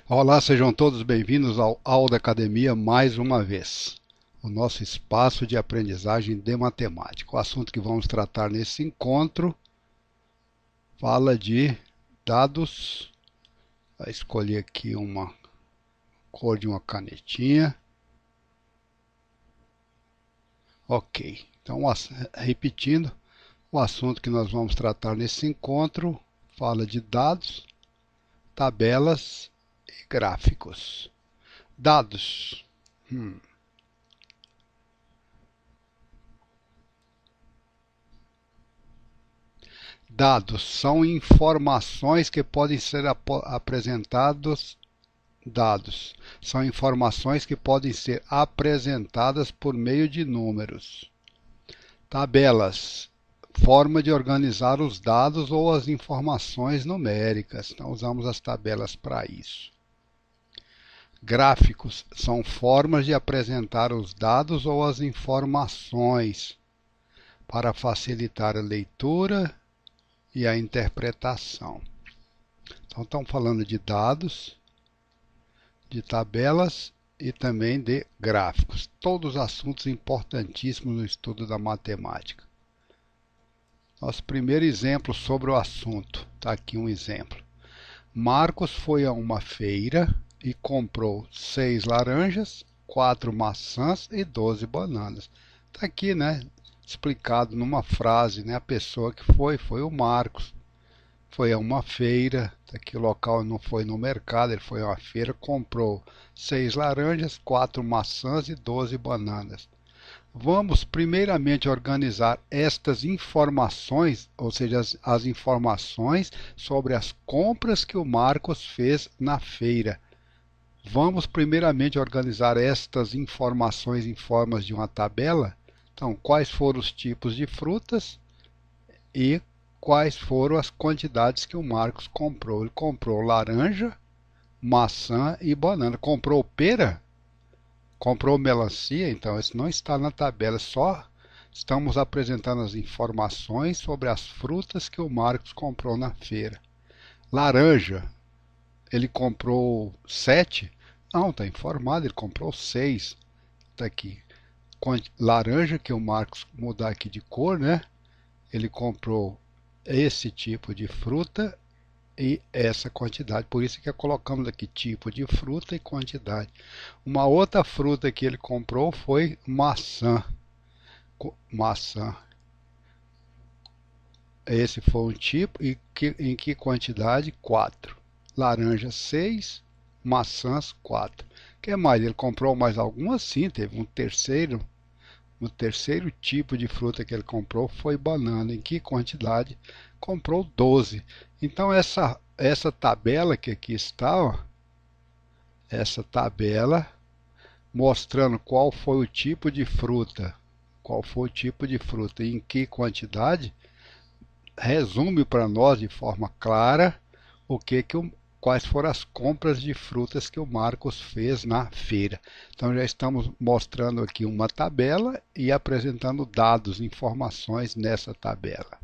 Olá, sejam todos bem-vindos ao Aula Academia mais uma vez, o nosso espaço de aprendizagem de matemática. O assunto que vamos tratar nesse encontro fala de dados. Vou escolher aqui uma cor de uma canetinha. Ok, então repetindo, o assunto que nós vamos tratar nesse encontro fala de dados, tabelas e gráficos. Dados. Dados são informações que podem ser apresentados. Dados são informações que podem ser apresentadas por meio de números. Tabelas, forma de organizar os dados ou as informações numéricas. Então usamos as tabelas para isso. Gráficos são formas de apresentar os dados ou as informações para facilitar a leitura e a interpretação. Então, estamos falando de dados, de tabelas e também de gráficos. Todos assuntos importantíssimos no estudo da matemática. Nosso primeiro exemplo sobre o assunto. Está aqui um exemplo. Marcos foi a uma feira e comprou 6 laranjas, 4 maçãs e 12 bananas. Está aqui, né? Explicado numa frase, né? A pessoa que foi o Marcos. Foi a uma feira, aqui o local não foi no mercado, ele foi a uma feira, comprou 6 laranjas, 4 maçãs e 12 bananas. Vamos primeiramente organizar estas informações, ou seja, as informações sobre as compras que o Marcos fez na feira. Vamos primeiramente organizar estas informações em formas de uma tabela. Então, quais foram os tipos de frutas e quais foram as quantidades que o Marcos comprou. Ele comprou laranja, maçã e banana. Comprou pera? Comprou melancia? Então, isso não está na tabela. Só estamos apresentando as informações sobre as frutas que o Marcos comprou na feira. Laranja, ele comprou 7? Não, está informado, ele comprou 6. Está aqui. Laranja, que o Marcos mudar aqui de cor, né? Ele comprou esse tipo de fruta e essa quantidade. Por isso que colocamos aqui tipo de fruta e quantidade. Uma outra fruta que ele comprou foi maçã. Maçã. Esse foi um tipo e em que quantidade? 4. Laranja 6, maçãs 4. O que mais? Ele comprou mais algumas? Sim, teve um terceiro. O terceiro tipo de fruta que ele comprou foi banana. Em que quantidade? Comprou 12. Então essa tabela que aqui está, ó, essa tabela mostrando qual foi o tipo de fruta, e em que quantidade, resume para nós de forma clara quais foram as compras de frutas que o Marcos fez na feira. Então já estamos mostrando aqui uma tabela e apresentando dados, informações nessa tabela.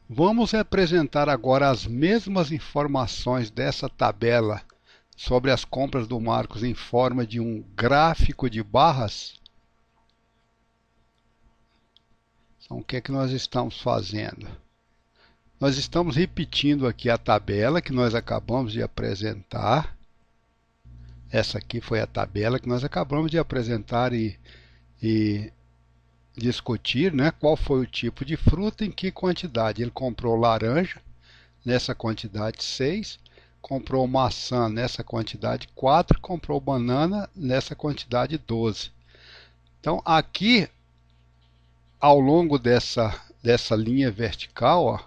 Vamos apresentar agora as mesmas informações dessa tabela sobre as compras do Marcos em forma de um gráfico de barras. Então, o que é que nós estamos fazendo? Nós estamos repetindo aqui a tabela que nós acabamos de apresentar. Essa aqui foi a tabela que nós acabamos de apresentar e discutir, né? Qual foi o tipo de fruta, em que quantidade. Ele comprou laranja, nessa quantidade 6. Comprou maçã nessa quantidade 4, comprou banana nessa quantidade 12. Então aqui, ao longo dessa linha vertical, ó,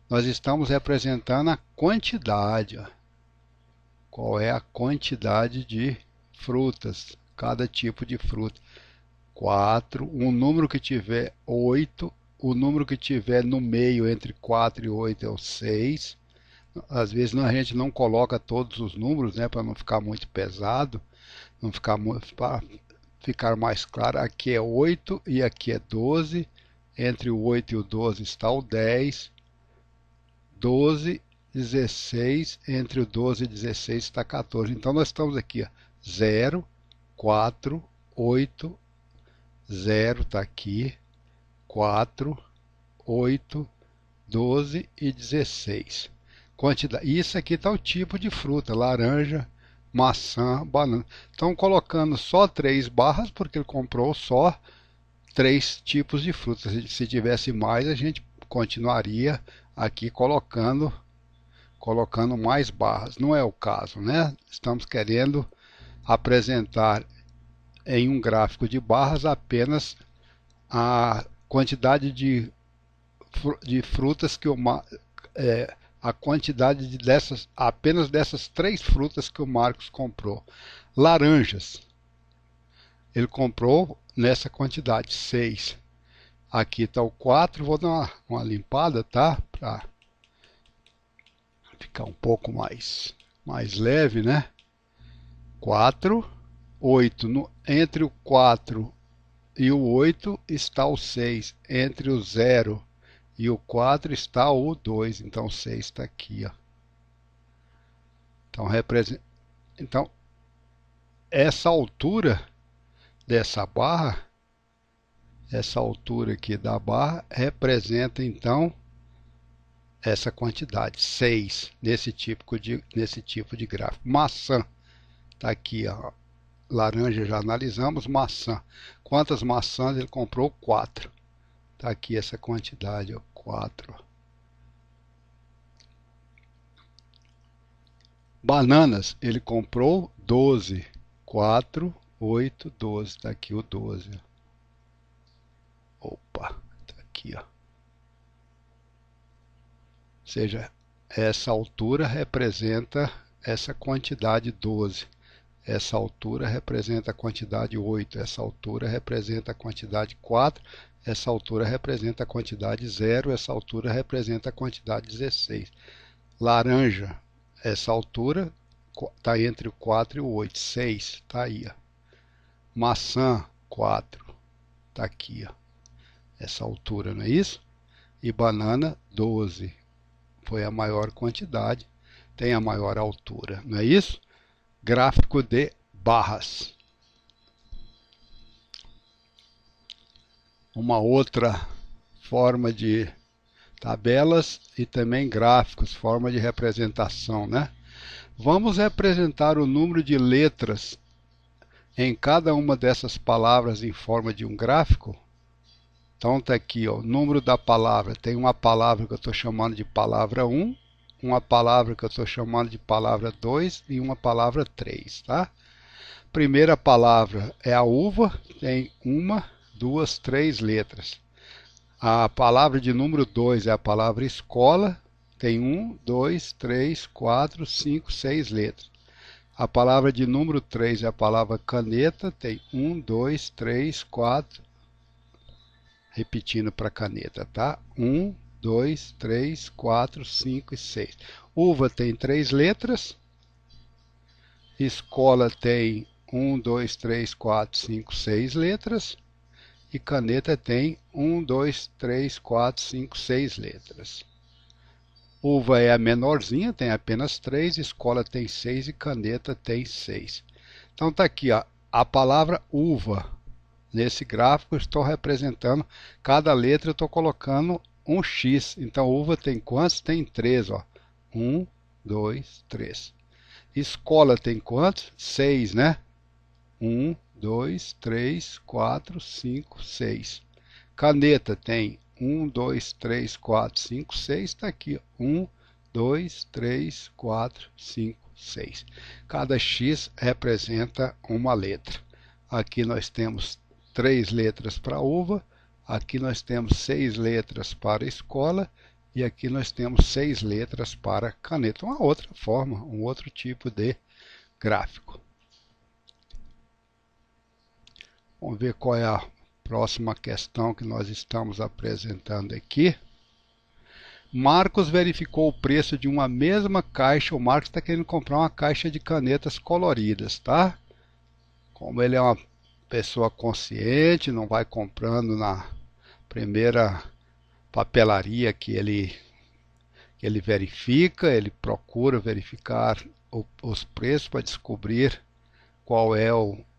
nós estamos representando a quantidade. Ó. Qual é a quantidade de frutas, cada tipo de fruta. 4, um número que tiver 8, o número que tiver no meio entre 4 e 8 é o 6. Às vezes a gente não coloca todos os números, né, para não ficar muito pesado, não ficar ficar mais claro, aqui é 8 e aqui é 12. Entre o 8 e o 12 está o 10. 12, 16. Entre o 12 e 16 está 14. Então nós estamos aqui, ó, 0, 4, 8, 0 está aqui, 4, 8, 12 e 16. Isso aqui está o tipo de fruta: laranja, maçã, banana. Estão colocando só 3 barras porque ele comprou só 3 tipos de frutas. Se tivesse mais, a gente continuaria aqui colocando mais barras. Não é o caso, né? Estamos querendo apresentar em um gráfico de barras apenas a quantidade de frutas que a quantidade apenas dessas 3 frutas que o Marcos comprou. Laranjas, ele comprou nessa quantidade, 6. Aqui está o 4, vou dar uma limpada, tá? Para ficar um pouco mais leve, né? 4, 8. Entre o 4 e o 8 está o 6. Entre o 0 e o 4 está o 2. Então o 6 está aqui, ó. Então, essa altura dessa barra, essa altura aqui da barra, representa então essa quantidade, 6, nesse tipo de gráfico. Maçã, está aqui, ó. Laranja já analisamos. Maçã, quantas maçãs ele comprou? 4. Está aqui essa quantidade, ó, 4. Bananas, ele comprou 12. 4, 8, 12. Está aqui o 12. Opa, está aqui, ó. Ou seja, essa altura representa essa quantidade 12. Essa altura representa a quantidade 8. Essa altura representa a quantidade 4. Essa altura representa a quantidade 0. Essa altura representa a quantidade 16. Laranja, essa altura está entre o 4 e o 8. 6, está aí, ó. Maçã, 4. Está aqui, ó. Essa altura, não é isso? E banana, 12. Foi a maior quantidade, tem a maior altura, não é isso? Gráfico de barras. Uma outra forma de tabelas e também gráficos, forma de representação, né? Vamos representar o número de letras em cada uma dessas palavras em forma de um gráfico. Então está aqui, ó, o número da palavra. Tem uma palavra que eu estou chamando de palavra 1, uma palavra que eu estou chamando de palavra 2 e uma palavra 3, tá? Primeira palavra é a uva, tem 1, 2, 3 letras. A palavra de número 2 é a palavra escola, tem 1, 2, 3, 4, 5, 6 letras. A palavra de número 3 é a palavra caneta, tem 1, 2, 3, 4. Repetindo para caneta, tá? 1, 2, 3, 4, 5 e 6. Uva tem 3 letras. Escola tem 1, 2, 3, 4, 5, 6 letras. E caneta tem 1, 2, 3, 4, 5, 6 letras. Uva é a menorzinha, tem apenas 3. Escola tem 6 e caneta tem 6. Então tá aqui, ó, a palavra uva. Nesse gráfico eu estou representando cada letra, eu estou colocando um X. Então uva tem quantos? Tem 3, ó. 1, 2, 3. Escola tem quantos? 6, né? 1, 2, 3, 4, 5, 6. Caneta tem 1, 2, 3, 4, 5, 6. Está aqui, ó. 1, 2, 3, 4, 5, 6. Cada X representa uma letra. Aqui nós temos 3 letras para uva, aqui nós temos 6 letras para escola e aqui nós temos 6 letras para caneta. Uma outra forma, um outro tipo de gráfico. Vamos ver qual é a próxima questão que nós estamos apresentando aqui. Marcos verificou o preço de uma mesma caixa. O Marcos está querendo comprar uma caixa de canetas coloridas, tá? Como ele é uma pessoa consciente, não vai comprando na primeira papelaria que ele verifica, ele procura verificar os preços para descobrir qual é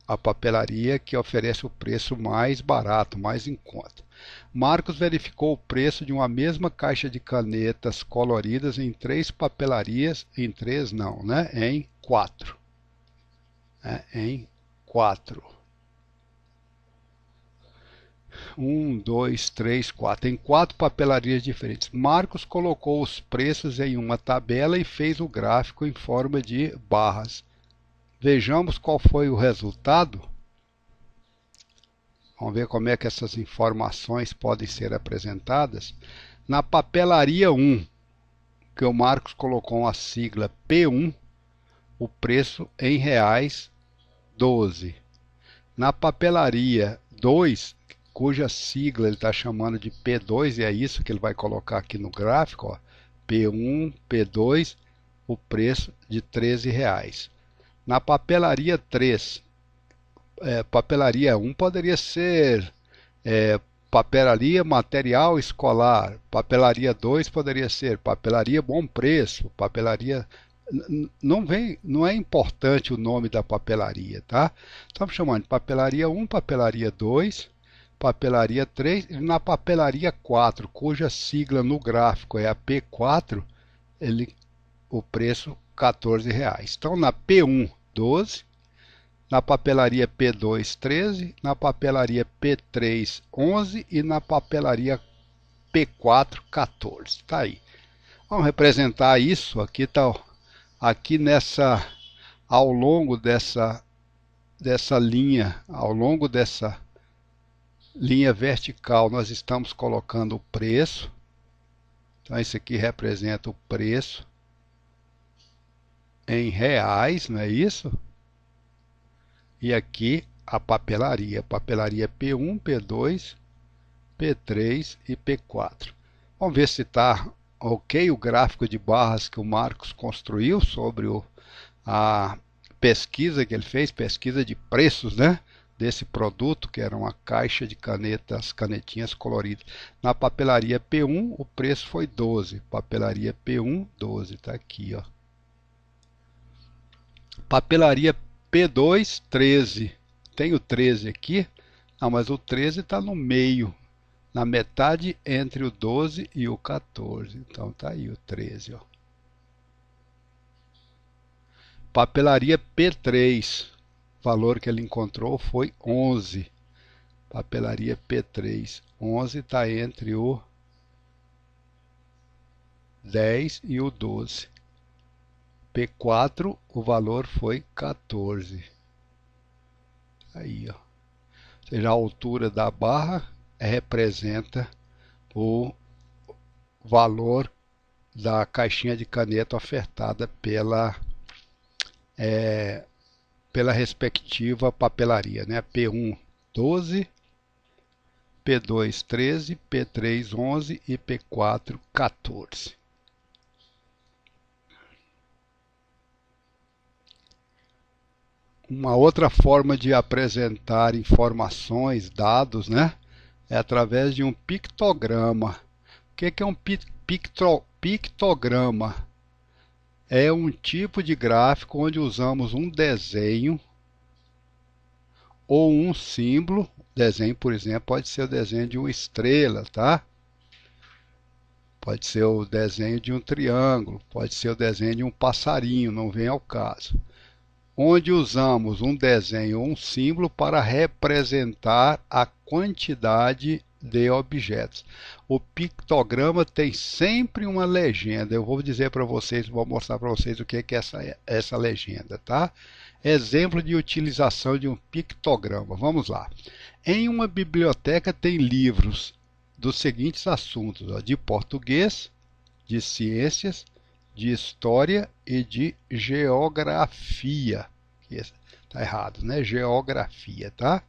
a papelaria que oferece o preço mais barato, mais em conta. Marcos verificou o preço de uma mesma caixa de canetas coloridas em 3 papelarias, em 3 não, né? Em 4. Em 4. 1, 2, 3, 4. Em 4 papelarias diferentes. Marcos colocou os preços em uma tabela e fez o gráfico em forma de barras. Vejamos qual foi o resultado. Vamos ver como é que essas informações podem ser apresentadas. Na papelaria 1, que o Marcos colocou a sigla P1, o preço em reais 12. Na papelaria 2, cuja sigla ele está chamando de P2, e é isso que ele vai colocar aqui no gráfico, ó, P1, P2, o preço de R$13. Na papelaria 3, papelaria 1 poderia ser papelaria material escolar, papelaria 2 poderia ser papelaria bom preço, papelaria... Não é importante o nome da papelaria, tá? Estamos chamando de papelaria 1, papelaria 2, papelaria 3, e na papelaria 4, cuja sigla no gráfico é a P4, o preço R$14. Então na P1, 12, na papelaria P2, 13, na papelaria P3, 11 e na papelaria P4, 14. Tá aí. Vamos representar isso. Aqui está, ao longo dessa linha, ao longo dessa linha vertical, nós estamos colocando o preço. Então isso aqui representa o preço em reais, não é isso? E aqui a papelaria P1, P2, P3 e P4. Vamos ver se está ok o gráfico de barras que o Marcos construiu sobre a pesquisa que ele fez, pesquisa de preços, né? Desse produto, que era uma caixa de canetas, canetinhas coloridas. Na papelaria P1, o preço foi 12. Papelaria P1, 12. Está aqui, ó. Papelaria P2, 13. Tem o 13 aqui. Não, mas o 13 está no meio. Na metade entre o 12 e o 14. Então tá aí o 13, ó. Papelaria P3. O valor que ele encontrou foi 11. Papelaria P3. 11 está entre o 10 e o 12. P4, o valor foi 14. Aí, ó. Ou seja, a altura da barra representa o valor da caixinha de caneta ofertada pela respectiva papelaria, né? P1, 12, P2, 13, P3, 11 e P4, 14. Uma outra forma de apresentar informações, dados, né? É através de um pictograma. O que é um pictograma? É um tipo de gráfico onde usamos um desenho ou um símbolo. Desenho, por exemplo, pode ser o desenho de uma estrela, tá? Pode ser o desenho de um triângulo, pode ser o desenho de um passarinho, não vem ao caso. Onde usamos um desenho ou um símbolo para representar a quantidade de objetos. O pictograma tem sempre uma legenda. Eu vou dizer para vocês, vou mostrar para vocês o que é essa legenda, tá? Exemplo de utilização de um pictograma. Vamos lá. Em uma biblioteca tem livros dos seguintes assuntos, ó, de português, de ciências, de história e de geografia. Está errado, né? Geografia, tá?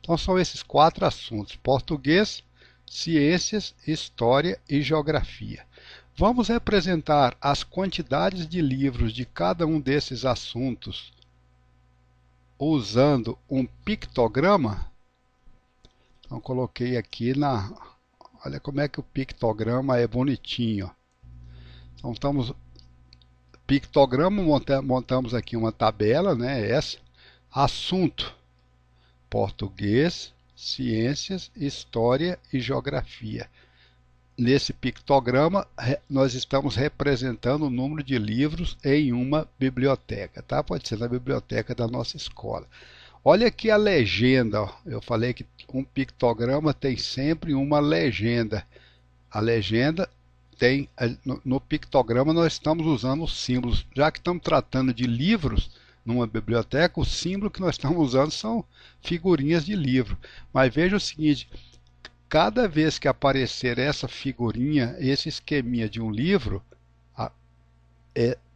Então são esses 4 assuntos: português, ciências, história e geografia. Vamos representar as quantidades de livros de cada um desses assuntos usando um pictograma. Então coloquei aqui olha como é que o pictograma é bonitinho. Então estamos pictograma, montamos aqui uma tabela, né? Essa, assunto, português, ciências, história e geografia. Nesse pictograma, nós estamos representando o número de livros em uma biblioteca, tá? Pode ser na biblioteca da nossa escola. Olha aqui a legenda, ó. Eu falei que um pictograma tem sempre uma legenda. A legenda tem, no pictograma nós estamos usando os símbolos. Já que estamos tratando de livros numa biblioteca, o símbolo que nós estamos usando são figurinhas de livro. Mas veja o seguinte, cada vez que aparecer essa figurinha, esse esqueminha de um livro,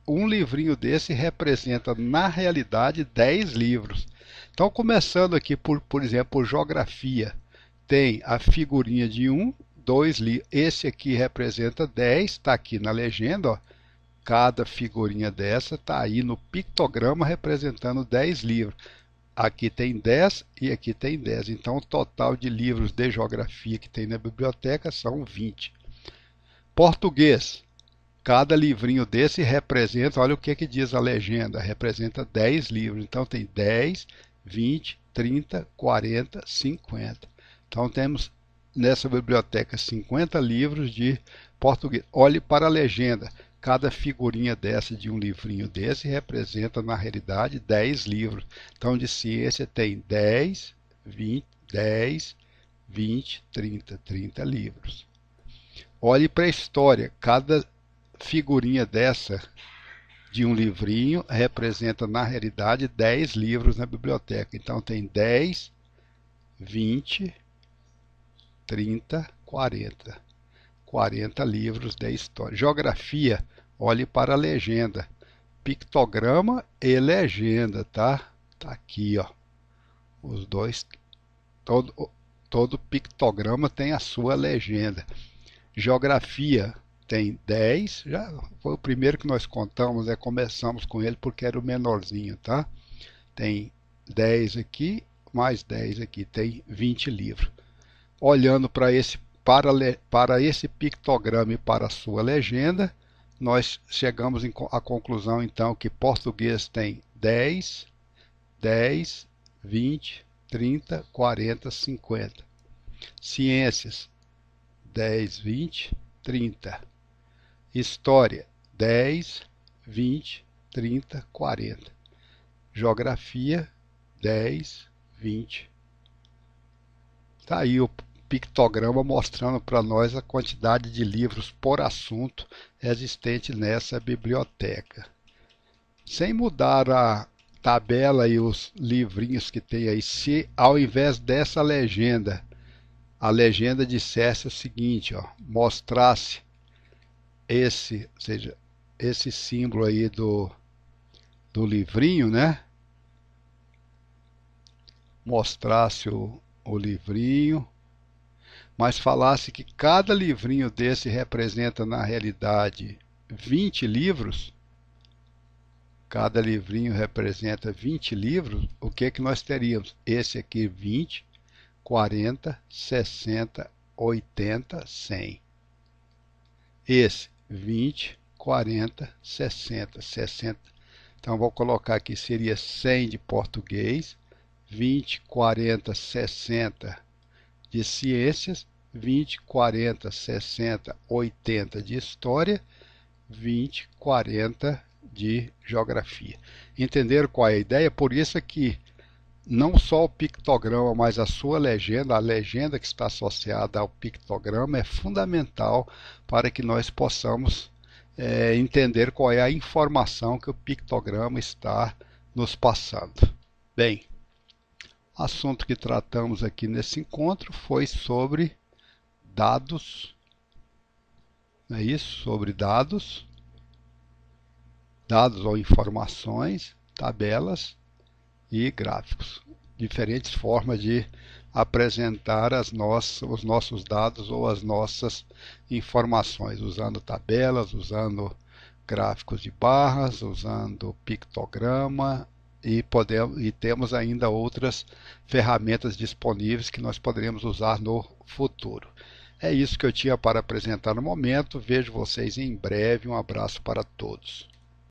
um livrinho desse representa, na realidade, 10 livros. Então, começando aqui, por exemplo, por geografia, tem a figurinha de 2 livros. Esse aqui representa 10, está aqui na legenda, ó. Cada figurinha dessa está aí no pictograma representando 10 livros. Aqui tem 10 e aqui tem 10. Então, o total de livros de geografia que tem na biblioteca são 20. Português. Cada livrinho desse representa, olha o que diz a legenda, representa 10 livros. Então, tem 10, 20, 30, 40, 50. Então, temos nessa biblioteca 50 livros de português. Olhe para a legenda. Cada figurinha dessa de um livrinho desse representa, na realidade, 10 livros. Então, de ciência tem 10, 20, 10, 20, 30 livros. Olhe para a história. Cada figurinha dessa de um livrinho representa, na realidade, 10 livros na biblioteca. Então, tem 10, 20, 30, 40. 40 livros de história. Geografia, olhe para a legenda. Pictograma e legenda, tá? Tá aqui, ó. Os dois, todo pictograma tem a sua legenda. Geografia tem 10, já foi o primeiro que nós contamos, começamos com ele porque era o menorzinho, tá? Tem 10 aqui, mais 10 aqui, tem 20 livros. Olhando para esse pictograma e para a sua legenda, nós chegamos à conclusão, então, que português tem 10, 10, 20, 30, 40, 50. Ciências, 10, 20, 30. História, 10, 20, 30, 40. Geografia, 10, 20. Está aí o pictograma mostrando para nós a quantidade de livros por assunto existente nessa biblioteca. Sem mudar a tabela e os livrinhos que tem aí, se ao invés dessa legenda, a legenda dissesse o seguinte, ó, mostrasse esse símbolo aí do livrinho, né? Mostrasse o livrinho, mas falasse que cada livrinho desse representa, na realidade, 20 livros, cada livrinho representa 20 livros, o que nós teríamos? Esse aqui 20, 40, 60, 80, 100. Esse 20, 40, 60, 60. Então vou colocar aqui, seria 100 de português, 20, 40, 60 de ciências, 20, 40, 60, 80 de história, 20, 40 de geografia. Entenderam qual é a ideia? Por isso é que não só o pictograma, mas a sua legenda, a legenda que está associada ao pictograma é fundamental para que nós possamos entender qual é a informação que o pictograma está nos passando. Bem, o assunto que tratamos aqui nesse encontro foi sobre dados, não é isso? Sobre dados ou informações, tabelas e gráficos. Diferentes formas de apresentar os nossos dados ou as nossas informações, usando tabelas, usando gráficos de barras, usando pictograma e temos ainda outras ferramentas disponíveis que nós poderemos usar no futuro. É isso que eu tinha para apresentar no momento. Vejo vocês em breve. Um abraço para todos.